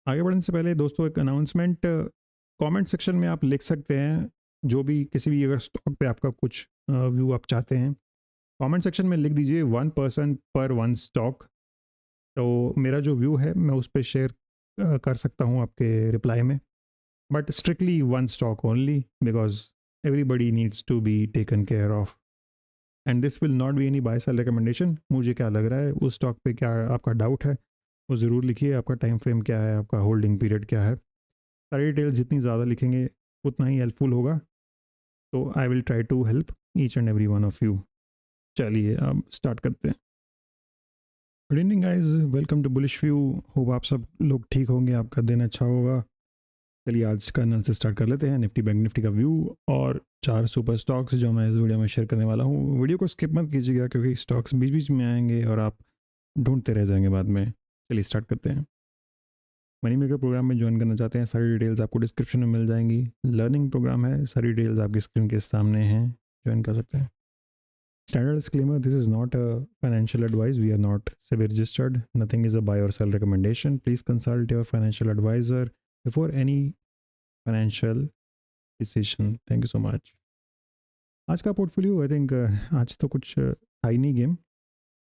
आगे बढ़ने से पहले दोस्तों एक अनाउंसमेंट कमेंट सेक्शन में आप लिख सकते हैं। जो भी किसी भी अगर स्टॉक पे आपका कुछ व्यू आप चाहते हैं, कमेंट सेक्शन में लिख दीजिए 1 पर्सन पर 1 स्टॉक। तो मेरा जो व्यू है मैं उस पर शेयर कर सकता हूँ आपके रिप्लाई में, but strictly 1 stock only because everybody needs to be taken care of and this will not be any buy sell recommendation. मुझे क्या लग रहा है उस स्टॉक पे, क्या आपका डाउट है वो ज़रूर लिखिए। आपका टाइम फ्रेम क्या है, आपका होल्डिंग पीरियड क्या है, सारी डिटेल्स जितनी ज़्यादा लिखेंगे उतना ही हेल्पफुल होगा। तो I will try to help each and every one of you. चलिए अब स्टार्ट करते हैं। Good evening guys, welcome to Bullish View. Hope आप सब लोग ठीक होंगे, आपका दिन अच्छा होगा। चलिए आज का एनालिसिस स्टार्ट कर लेते हैं। निफ्टी बैंक निफ्टी का व्यू और 4 सुपर स्टॉक्स जो मैं इस वीडियो में शेयर करने वाला हूँ। वीडियो को स्किप मत कीजिएगा क्योंकि स्टॉक्स बीच बीच में आएंगे और आप ढूंढते रह जाएंगे बाद में। चलिए स्टार्ट करते हैं। मनी मेकर प्रोग्राम में ज्वाइन करना चाहते हैं, सारी डिटेल्स आपको डिस्क्रिप्शन में मिल जाएंगी। लर्निंग प्रोग्राम है, सारी डिटेल्स आपकी स्क्रीन के सामने हैं, ज्वाइन कर सकते हैं। Standard disclaimer, this is not a financial advice. We are not SEBI registered. Nothing is a buy or sell recommendation. Please consult your financial advisor before any financial decision. Thank you so much. आज का portfolio I think आज तो कुछ था ही नहीं game.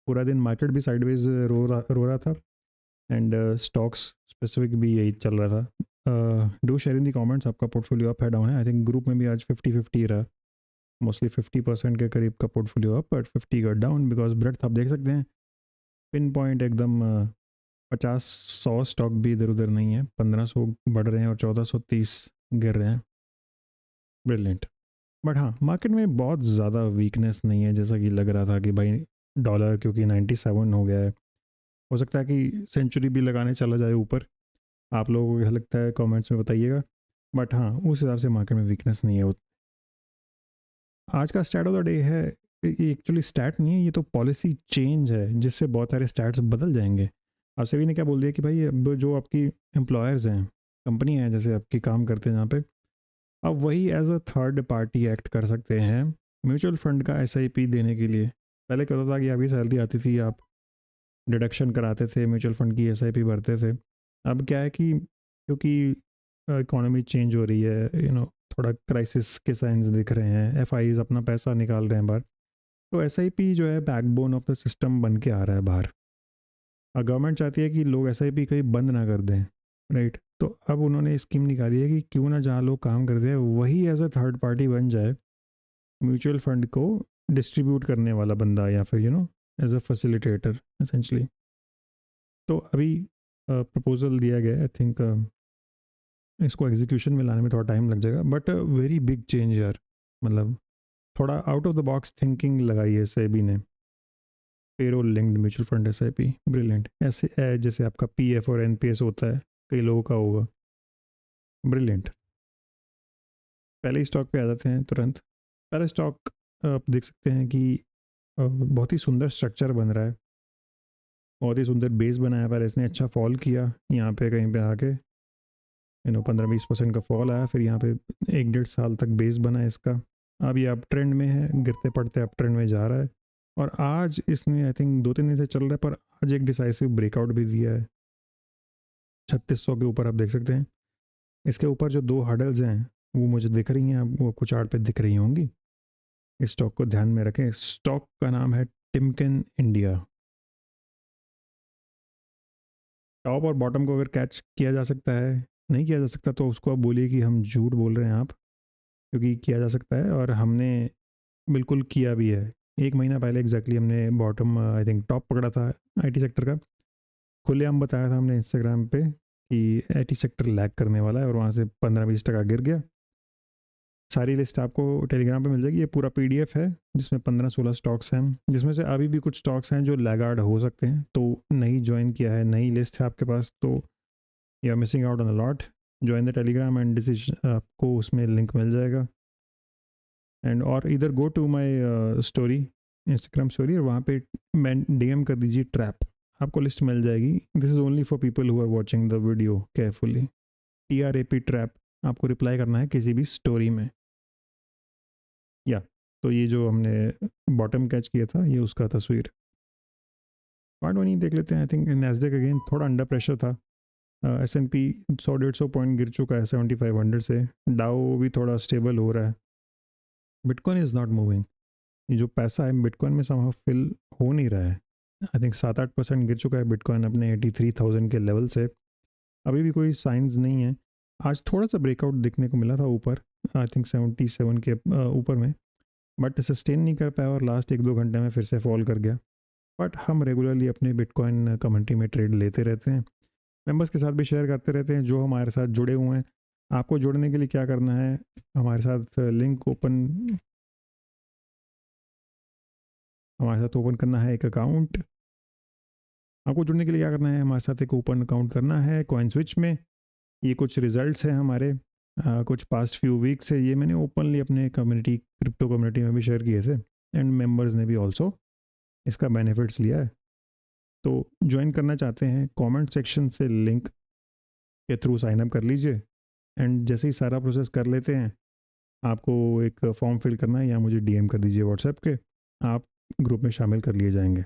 पूरा दिन market भी साइडवेज रो रहा था एंड स्टॉक्स स्पेसिफिक भी यही चल रहा था। Do share in the comments आपका पोर्टफोलियो अप है डाउन है। आई थिंक ग्रुप में भी आज 50-50 रहा। मोस्टली 50% के करीब का पोर्टफोलियो अप, बट 50 का डाउन बिकॉज ब्रेड्थ आप देख सकते हैं। पिन पॉइंट एकदम 50-100 स्टॉक भी इधर उधर नहीं है। 1500 बढ़ रहे हैं और 1430 गिर रहे हैं। ब्रिलियंट। बट हाँ, मार्केट में बहुत ज़्यादा वीकनेस नहीं है जैसा कि लग रहा था कि भाई डॉलर क्योंकि 97 हो गया है, हो सकता है कि सेंचुरी भी लगाने चला जाए ऊपर। आप लोगों को क्या लगता है कमेंट्स में बताइएगा। बट हाँ, उस हिसाब से मार्केट में वीकनेस नहीं है। आज का स्टैट ऑफ द डे है, ये एक्चुअली स्टैट नहीं है, ये तो पॉलिसी चेंज है जिससे बहुत सारे स्टैट्स बदल जाएंगे। अब सेबी ने क्या बोल दिया कि भाई अब जो आपकी एम्प्लॉयर्स हैं, कंपनी है जैसे आपकी काम करते हैं जहाँ पे, अब वही as a third party act कर सकते हैं म्यूचुअल फंड का एसआईपी देने के लिए। पहले क्या होता था कि आपकी सैलरी आती थी, आप डिडक्शन कराते थे, म्यूचुअल फंड की एसआईपी भरते थे। अब क्या है कि क्योंकि इकोनॉमी चेंज हो रही है, थोड़ा क्राइसिस के साइंस दिख रहे हैं, एफआईज अपना पैसा निकाल रहे हैं बाहर, तो एसआईपी जो है बैकबोन ऑफ द सिस्टम बन के आ रहा है बाहर। और गवर्नमेंट चाहती है कि लोग एसआईपी कहीं बंद ना कर दें, राइट। तो अब उन्होंने स्कीम निकाली है कि क्यों ना जहाँ लोग काम करते हैं वही एज अ थर्ड पार्टी बन जाए, म्यूचुअल फंड को डिस्ट्रीब्यूट करने वाला बंदा, या फिर एज अ फैसिलिटेटर एसेंशली। तो अभी प्रपोजल दिया गया है। आई थिंक इसको एग्जीक्यूशन में लाने में थोड़ा टाइम लग जाएगा, बट वेरी बिग चेंज यार। मतलब थोड़ा out of the box thinking लगाई है सेबी ने। Payroll linked mutual fund SIP, brilliant. ऐसे जैसे आपका पीएफ और एनपीएस होता है, कई लोगों का होगा। ब्रिलियंट। पहले ही स्टॉक पे आ जाते हैं तुरंत। पहले स्टॉक आप देख सकते हैं कि बहुत ही सुंदर स्ट्रक्चर बन रहा है, बहुत ही सुंदर बेस बनाया। पहले इसने अच्छा फॉल किया यहाँ पे, कहीं पे आके 15-20% का फॉल आया, फिर यहाँ पे 1-1.5 साल तक बेस बना है इसका। अब ये अप ट्रेंड में है, गिरते पड़ते अप ट्रेंड में जा रहा है। और आज इसने आई थिंक 2-3 दिन से चल रहा है, पर आज एक डिसाइसिव ब्रेकआउट भी दिया है 3600 के ऊपर। आप देख सकते हैं इसके ऊपर जो दो हडल्स हैं वो मुझे दिख रही हैं, आपको कुछ चार्ट पे दिख रही होंगी। इस स्टॉक को ध्यान में रखें। स्टॉक का नाम है टिमकेन इंडिया। टॉप और बॉटम को अगर कैच किया जा सकता है, नहीं किया जा सकता तो उसको आप बोलिए कि हम झूठ बोल रहे हैं आप, क्योंकि किया जा सकता है और हमने बिल्कुल किया भी है। 1 महीना पहले एग्जैक्टली हमने बॉटम आई थिंक टॉप पकड़ा था आईटी सेक्टर का। खुलेआम बताया था हमने इंस्टाग्राम पे कि आईटी सेक्टर लैग करने वाला है, और वहाँ से 15-20% गिर गया। सारी लिस्ट आपको टेलीग्राम पे मिल जाएगी। ये पूरा पीडीएफ है जिसमें 15-16 स्टॉक्स हैं, जिसमें से अभी भी कुछ स्टॉक्स हैं जो लैगार्ड हो सकते हैं। तो नहीं ज्वाइन किया है, नई लिस्ट है आपके पास, तो you are missing out on a lot. Join the Telegram and decision, आपको उसमें लिंक मिल जाएगा। एंड और इधर go to my story, Instagram story, और वहाँ पे मैं डीएम कर दीजिए ट्रैप, आपको लिस्ट मिल जाएगी। This is only for people who are watching the video carefully. TRAP trap, आपको रिप्लाई करना है किसी भी स्टोरी में। या तो ये जो हमने बॉटम कैच किया था, ये उसका तस्वीर। पार्ट वन ही देख लेते हैं। आई थिंक नैस्डैक अगेन थोड़ा अंडर प्रेशर था, S&P 100-150 पॉइंट गिर चुका है 7500 से। डाउ भी थोड़ा स्टेबल हो रहा है। Bitcoin is not moving. ये जो पैसा है बिटकॉइन में समहाउ फिल हो नहीं रहा है। आई थिंक 7-8% गिर चुका है बिटकॉइन अपने 83,000 के लेवल से। अभी भी कोई साइंस नहीं है। आज थोड़ा सा ब्रेकआउट दिखने को मिला था ऊपर, आई थिंक 77 के ऊपर में, बट सस्टेन नहीं कर पाया और लास्ट 1-2 घंटे में फिर से फॉल कर गया। बट हम रेगुलरली अपने बिटकॉइन कम्युनिटी में ट्रेड लेते रहते हैं, मेंबर्स के साथ भी शेयर करते रहते हैं जो हमारे साथ जुड़े हुए हैं। आपको जुड़ने के लिए क्या करना है, हमारे साथ लिंक ओपन हमारे साथ ओपन करना है एक अकाउंट। आपको जुड़ने के लिए क्या करना है, हमारे साथ एक ओपन अकाउंट करना है कॉइन स्विच में। ये कुछ रिजल्ट्स हैं हमारे कुछ पास्ट फ्यू वीक से, ये मैंने ओपनली अपने कम्युनिटी क्रिप्टो कम्युनिटी में भी शेयर किए थे एंड मेंबर्स ने भी ऑल्सो इसका बेनिफिट्स लिया है। तो ज्वाइन करना चाहते हैं, कमेंट सेक्शन से लिंक के थ्रू साइन अप कर लीजिए एंड जैसे ही सारा प्रोसेस कर लेते हैं आपको एक फॉर्म फिल करना है या मुझे डीएम कर दीजिए व्हाट्सएप के, आप ग्रुप में शामिल कर लिए जाएंगे।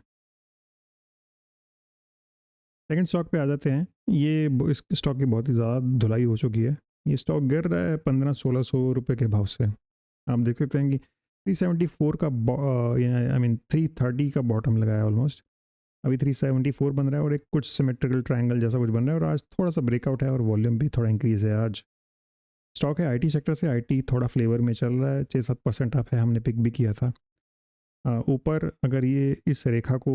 सेकंड स्टॉक पे आ जाते हैं। इस स्टॉक की बहुत ही ज़्यादा धुलाई हो चुकी है। ये स्टॉक गिर रहा है 1500-1600 रुपये के भाव से। आप देख सकते हैं कि 374 का आई मीन 330 का बॉटम लगाया है ऑलमोस्ट। अभी 374 बन रहा है और एक कुछ सिमेट्रिकल ट्रायंगल जैसा कुछ बन रहा है और आज थोड़ा सा ब्रेकआउट है और वॉल्यूम भी थोड़ा इंक्रीज है। आज स्टॉक है आईटी सेक्टर से, आईटी थोड़ा फ्लेवर में चल रहा है, 6-7% अप है, हमने पिक भी किया था। ऊपर अगर ये इस रेखा को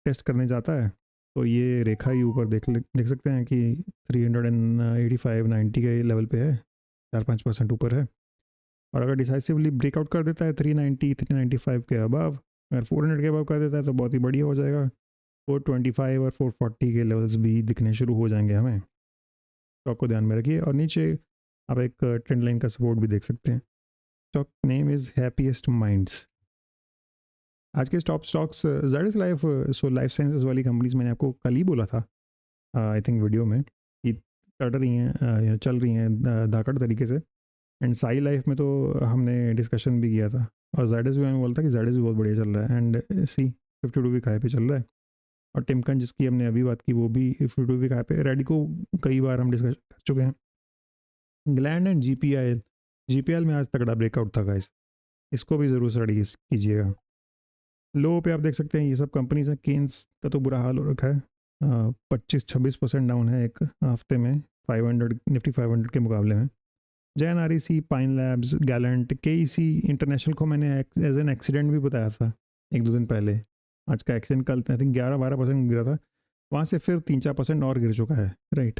टेस्ट करने जाता है तो ये रेखा ही ऊपर देख सकते हैं कि 385-90 के लेवल पे है, 4-5% ऊपर है। और अगर डिसाइसिवली ब्रेकआउट कर देता है 390-395 के अबव, अगर 400 के अबव कर देता है तो बहुत ही बढ़िया हो जाएगा। 425 और 440 के लेवल्स भी दिखने शुरू हो जाएंगे हमें। स्टॉक को ध्यान में रखिए और नीचे आप एक ट्रेंड लाइन का सपोर्ट भी देख सकते हैं। Stock name is happiest minds. आज के top stocks Zydus life, so life sciences वाली कंपनीज मैंने आपको कल ही बोला था आई थिंक वीडियो में कि तड़ रही हैं, चल रही हैं धाकड़ तरीके से। एंड साई लाइफ में तो हमने डिस्कशन भी किया था और ज़ाइडस भी मैंने बोला था कि ज़ाइडस भी बहुत बढ़िया चल रहा है एंड सी 52 वीक हाई पे चल रहा है। और टिमकन जिसकी हमने अभी बात की वो भी 52 वीक हाई पे। रेडिको कई बार हम डिस्कस कर चुके हैं। ग्लैंड एंड जीपीएल में आज तगड़ा ब्रेकआउट था गाइस, इसको भी ज़रूर स्टडी कीजिएगा। लो पे आप देख सकते हैं ये सब कंपनीज हैं। केन्स का तो बुरा हाल हो रखा है, 25-26% डाउन है एक हफ्ते में 500 निफ्टी 500 के मुकाबले में। Jain REC, pine labs, Gallant, KEC international को मैंने एज एन एक्सीडेंट भी बताया था 1-2 दिन पहले। आज का एक्सीडेंट कल आई थिंक 11-12% गिरा था, वहाँ से फिर 3-4% और गिर चुका है, राइट।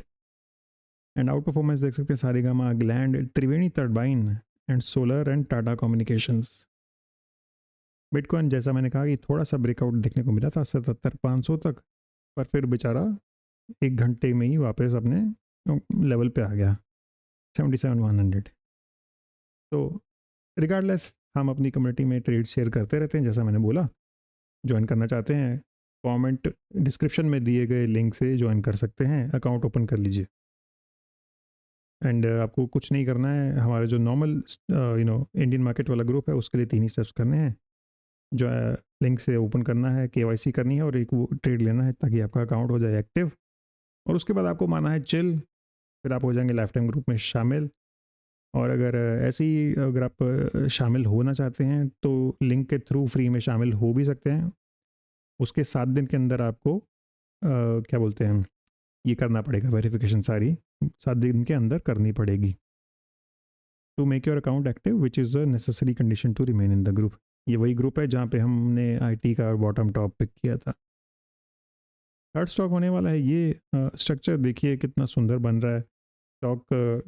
एंड आउट परफॉर्मेंस देख सकते हैं Saregama, gland, Triveni turbine and solar and Tata communications. Bitcoin जैसा मैंने कहा कि थोड़ा सा ब्रेकआउट देखने को मिला था 77,500 तक, पर फिर बेचारा 1 घंटे में ही वापस अपने लेवल पे आ गया 77,100। तो रिगार्डलेस हम अपनी कम्युनिटी में ट्रेड शेयर करते रहते हैं, जैसा मैंने बोला। ज्वाइन करना चाहते हैं, कमेंट डिस्क्रिप्शन में दिए गए लिंक से ज्वाइन कर सकते हैं, अकाउंट ओपन कर लीजिए। एंड आपको कुछ नहीं करना है, हमारे जो नॉर्मल इंडियन मार्केट वाला ग्रुप है उसके लिए 3 ही स्टेप्स करने हैं। जो है लिंक से ओपन करना है, केवाईसी करनी है और एक वो ट्रेड लेना है ताकि आपका अकाउंट हो जाए एक्टिव। और उसके बाद आपको माना है चिल, फिर आप हो जाएंगे लाइफ टाइम ग्रुप में शामिल। और अगर ऐसे ही अगर आप शामिल होना चाहते हैं तो लिंक के थ्रू फ्री में शामिल हो भी सकते हैं। उसके 7 दिन के अंदर आपको क्या बोलते हैं, ये करना पड़ेगा, वेरिफिकेशन सारी 7 दिन के अंदर करनी पड़ेगी to make your account active, which is a necessary condition to remain in the group. ये वही ग्रुप है जहाँ पे हमने आईटी का बॉटम टॉप पिक किया था। थर्ड स्टॉक होने वाला है ये। स्ट्रक्चर देखिए कितना सुंदर बन रहा है। स्टॉक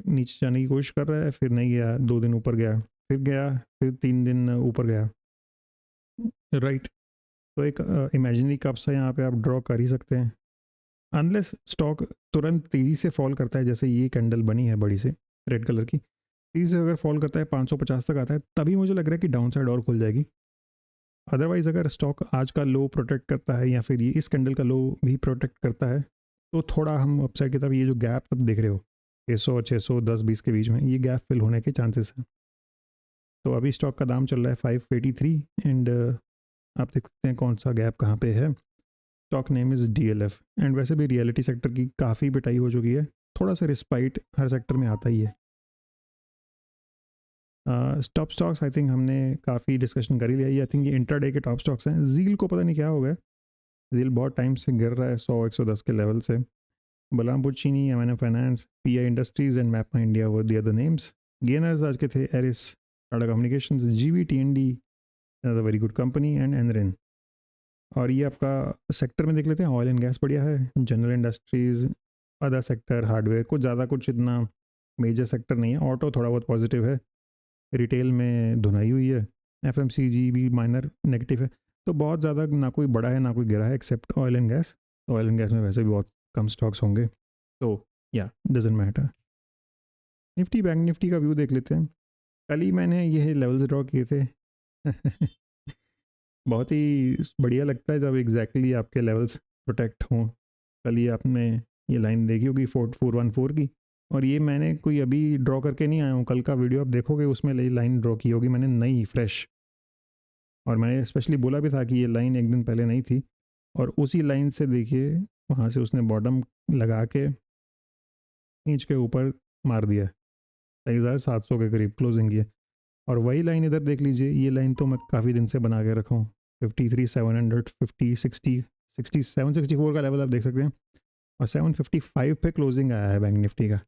नीचे जाने की कोशिश कर रहा है, फिर नहीं गया, 2 दिन ऊपर गया, फिर 3 दिन ऊपर गया, राइट। तो एक इमेजिनरी कप सा यहाँ पे आप ड्रॉ कर ही सकते हैं। अनलेस स्टॉक तुरंत तेज़ी से फॉल करता है, जैसे ये कैंडल बनी है बड़ी से रेड कलर की, तेज़ी से अगर फॉल करता है 550 तक आता है, तभी मुझे लग रहा है कि डाउन साइड और खुल जाएगी। अदरवाइज़ अगर स्टॉक आज का लो प्रोटेक्ट करता है या फिर ये इस कैंडल का लो भी प्रोटेक्ट करता है तो थोड़ा हम अपसाइड की तरफ, ये जो गैप अब देख रहे हो 600 और 610-20 के बीच में, ये गैप फिल होने के चांसेस हैं। तो अभी स्टॉक का दाम चल रहा है 583 एंड आप देख सकते हैं कौन सा गैप कहाँ पे है। Stock name is DLF। And वैसे भी रियलिटी सेक्टर की काफ़ी पिटाई हो चुकी है, थोड़ा सा रिस्पाइट हर सेक्टर में आता ही है। टॉप स्टॉक्स आई थिंक हमने काफ़ी डिस्कशन कर ही लिया। आई थिंक ये इंट्राडे के टॉप स्टॉक्स हैं। जील को पता नहीं क्या हो गया, जील बहुत टाइम से गिर रहा है 100-110 के लेवल से। Balrampur Chini, M finance, PI industries and MapmyIndia were the other names. Gainers आज के थे Eris, Tata communications, GV, TND, very good company, and एनरेन। और ये आपका सेक्टर में देख लेते हैं। ऑयल एंड गैस बढ़िया है, general industries, other sector, hardware, कुछ ज़्यादा कुछ इतना मेजर सेक्टर नहीं है। ऑटो थोड़ा बहुत पॉजिटिव है, रिटेल में धुनाई हुई है, एफएमसीजी भी माइनर नेगेटिव है। तो बहुत ज़्यादा ना कोई बड़ा है ना कोई गिरा है except oil and gas. Oil and gas में वैसे भी बहुत कम स्टॉक्स होंगे, तो या doesn't matter. Nifty, bank Nifty का व्यू देख लेते हैं। कल ही मैंने ये लेवल्स ड्रॉ किए थे बहुत ही बढ़िया लगता है जब एग्जैक्टली आपके लेवल्स प्रोटेक्ट हों। कल ही आपने ये लाइन देखी होगी 4414 की, और ये मैंने कोई अभी ड्रॉ करके नहीं आया हूँ। कल का वीडियो आप देखोगे उसमें लाइन ड्रॉ की होगी मैंने, नई फ्रेश। और मैंने स्पेशली बोला भी था कि ये लाइन एक दिन पहले नहीं थी, और उसी लाइन से देखिए वहाँ से उसने बॉटम लगा के नीच के ऊपर मार दिया, 23,700 के करीब क्लोजिंग की है। और वही लाइन इधर देख लीजिए, ये लाइन तो मैं काफ़ी दिन से बना के रखा हूँ, 53,700, 50, 60, 764 का लेवल आप देख सकते हैं। और 755 पे क्लोजिंग आया है बैंक निफ्टी का।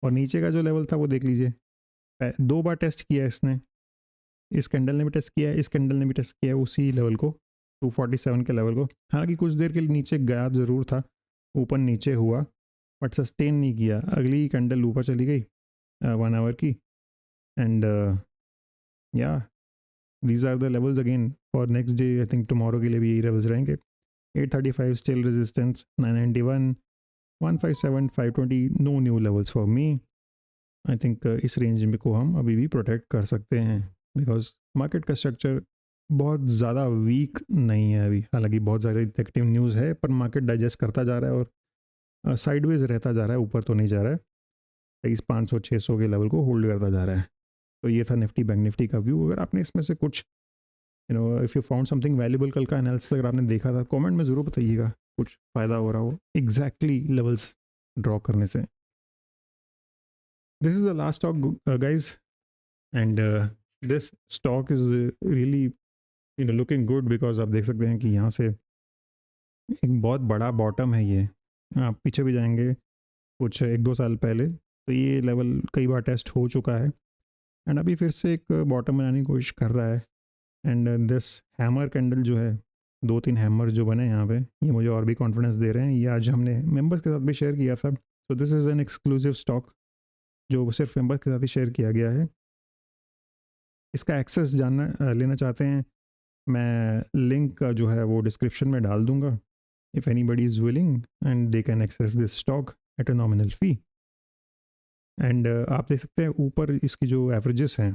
और नीचे का जो लेवल था वो देख लीजिए, 2 बार टेस्ट किया है इसने, इस कैंडल ने भी टेस्ट किया है, इस कैंडल ने भी टेस्ट किया है उसी लेवल को, 247 के लेवल को। हालांकि कुछ देर के लिए नीचे गया ज़रूर था, ऊपर नीचे हुआ, बट सस्टेन नहीं किया। अगली कैंडल ऊपर चली गई 1 आवर की, एंड या these are the levels again for next day. I think tomorrow के लिए भी यही लेवल्स रहेंगे। 835 still resistance, 991, 157, 520, no new levels for me. I think इस रेंज में को हम अभी भी प्रोटेक्ट कर सकते हैं, बिकॉज मार्केट का स्ट्रक्चर बहुत ज़्यादा वीक नहीं है अभी। हालांकि बहुत ज़्यादा एक्टिव न्यूज़ है, पर मार्केट डाइजेस्ट करता जा रहा है और साइडवेज रहता जा रहा है, ऊपर तो नहीं जा रहा है। 23,500-600 के लेवल को होल्ड करता जा रहा है। तो ये था निफ्टी बैंक निफ्टी का व्यू। अगर आपने इसमें से कुछ if you found something valuable, कल का एनालिसिस अगर आपने देखा था, कमेंट में ज़रूर बताइएगा, कुछ फ़ायदा हो रहा हो एग्जैक्टली लेवल्स ड्रॉ करने से। This is the last stock guys, and this stock is really looking good, because आप देख सकते हैं कि यहाँ से एक बहुत बड़ा बॉटम है ये। आप पीछे भी जाएंगे कुछ 1-2 साल पहले, तो ये लेवल कई बार टेस्ट हो चुका है, एंड अभी फिर से एक बॉटम बनाने की कोशिश कर रहा है। एंड दिस हैमर कैंडल जो है, 2-3 हैमर जो बने यहाँ पे, ये मुझे और भी कॉन्फिडेंस दे रहे हैं। ये आज हमने मेंबर्स के साथ भी शेयर किया था। तो this is an exclusive stock जो सिर्फ मेंबर्स के साथ ही शेयर किया गया है। इसका एक्सेस जानना लेना चाहते हैं, मैं लिंक जो है वो डिस्क्रिप्शन में डाल दूंगा। If anybody is willing and they can access this stock at a nominal fee. एंड आप देख सकते हैं ऊपर इसकी जो एवरेजेस हैं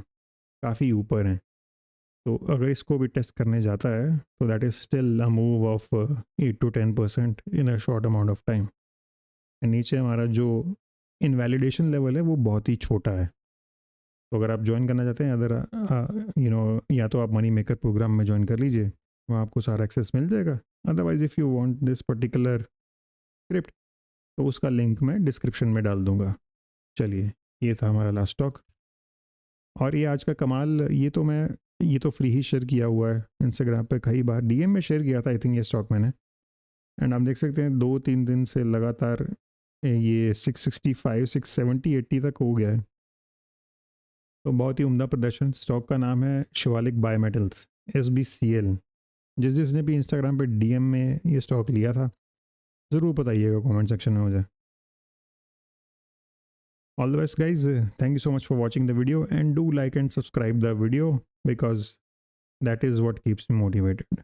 काफ़ी ऊपर हैं। तो अगर इसको भी टेस्ट करने जाता है तो that is still a move of 8-10% in a short amount of time. नीचे हमारा जो इनवैलिडेशन लेवल है वो बहुत ही छोटा है। तो अगर आप ज्वाइन करना चाहते हैं, अदर या तो आप मनी मेकर प्रोग्राम में ज्वाइन कर लीजिए, वहाँ आपको सारा एक्सेस मिल जाएगा। Otherwise if you want this particular script तो उसका लिंक मैं डिस्क्रिप्शन में डाल दूँगा। चलिए, ये था हमारा लास्ट स्टॉक। और ये आज का कमाल, ये तो फ्री ही शेयर किया हुआ है इंस्टाग्राम पे, कई बार डीएम में शेयर किया था आई थिंक ये स्टॉक मैंने। एंड आप देख सकते हैं 2-3 दिन से लगातार ये 665, 670, 80 तक हो गया है। तो बहुत ही उम्दा प्रदर्शन। स्टॉक का नाम है शिवालिक बायोमेटल्स, SBCL। जिसने भी इंस्टाग्राम पे डीएम में ये स्टॉक लिया था ज़रूर बताइएगा कमेंट सेक्शन में मुझे। All the best guys, thank you so much for watching the video, and do like and subscribe the video because that is what keeps me motivated.